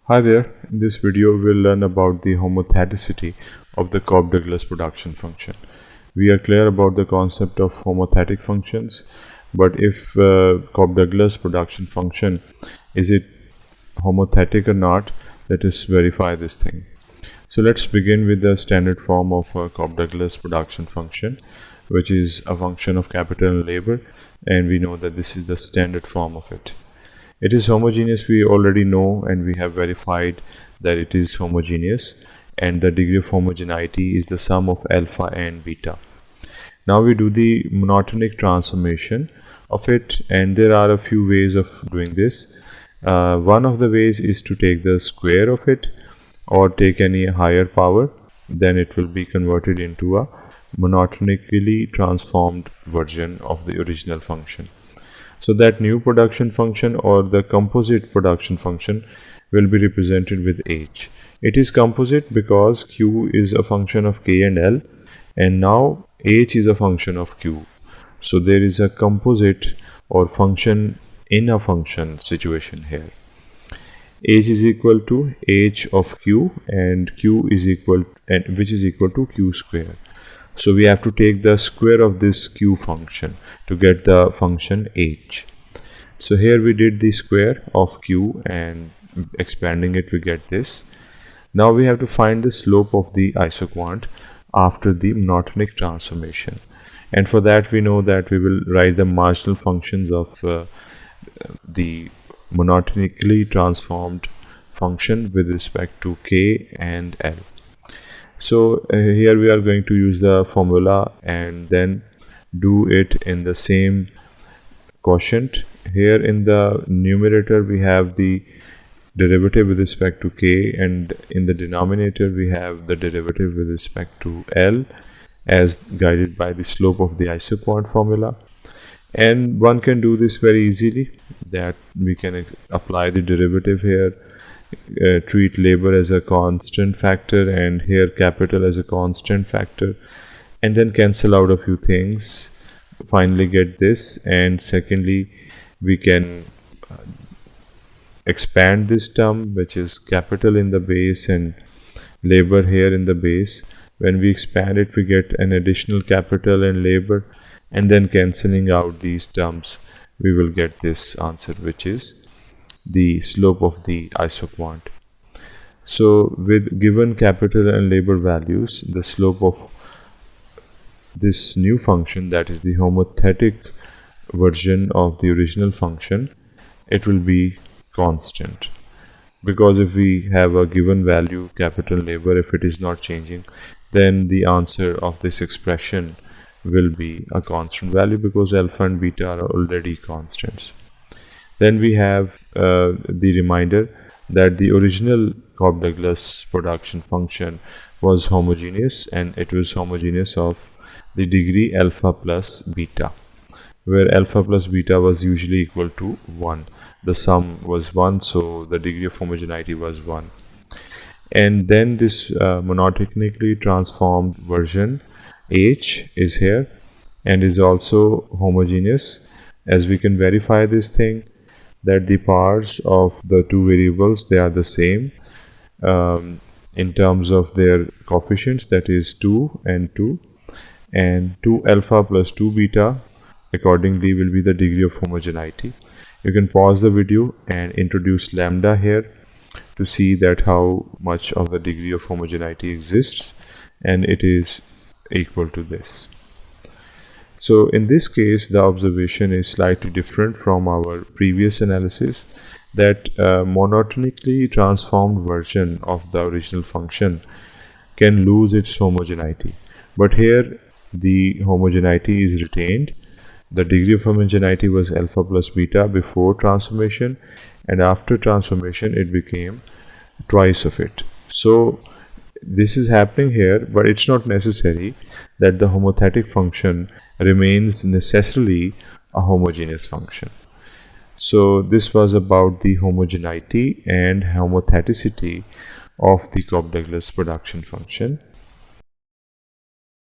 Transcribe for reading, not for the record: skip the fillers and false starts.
Hi there, in this video we'll learn about the homotheticity of the Cobb-Douglas production function. We are clear about the concept of homothetic functions, but if Cobb-Douglas production function, is it homothetic or not, let us verify this thing. So let's begin with the standard form of a Cobb-Douglas production function, which is a function of capital and labor, and we know that this is the standard form of it. It is homogeneous, we already know, and we have verified that it is homogeneous, and the degree of homogeneity is the sum of alpha and beta. Now we do the monotonic transformation of it, and there are a few ways of doing this. One of the ways is to take the square of it or take any higher power, then it will be converted into a monotonically transformed version of the original function. So that new production function or the composite production function will be represented with H. It is composite because Q is a function of K and L, and now H is a function of Q. So there is a composite or function in a function situation here. H is equal to H of Q, and Q is equal, and which is equal to Q square. So we have to take the square of this Q function to get the function H. So here we did the square of Q, and expanding it we get this. Now we have to find the slope of the isoquant after the monotonic transformation, and for that we know that we will write the marginal functions of the monotonically transformed function with respect to K and L. So here we are going to use the formula and then do it in the same quotient. Here in the numerator we have the derivative with respect to K, and in the denominator we have the derivative with respect to L as guided by the slope of the isoquant formula. And one can do this very easily, that we can apply the derivative here, treat labor as a constant factor and here capital as a constant factor, and then cancel out a few things, finally get this. And secondly, we can expand this term, which is capital in the base and labor here in the base. When we expand it, we get an additional capital and labor, and then cancelling out these terms we will get this answer, which is the slope of the isoquant. So with given capital and labor values, the slope of this new function, that is the homothetic version of the original function, it will be constant, because if we have a given value capital labor, if it is not changing, then the answer of this expression will be a constant value, because alpha and beta are already constants. Then we have the reminder that the original Cobb-Douglas production function was homogeneous, and it was homogeneous of the degree alpha plus beta, where alpha plus beta was usually equal to 1. The sum was 1, so the degree of homogeneity was 1. And then this monotonically transformed version H is here and is also homogeneous, as we can verify this thing, that the powers of the two variables, they are the same in terms of their coefficients, that is 2 and 2, and 2 alpha plus 2 beta accordingly will be the degree of homogeneity. You can pause the video and introduce lambda here to see that how much of the degree of homogeneity exists, and it is equal to this. So in this case, the observation is slightly different from our previous analysis, that monotonically transformed version of the original function can lose its homogeneity, but here the homogeneity is retained. The degree of homogeneity was alpha plus beta before transformation, and after transformation it became twice of it. So this is happening here, but it's not necessary that the homothetic function remains necessarily a homogeneous function. So this was about the homogeneity and homotheticity of the Cobb-Douglas production function.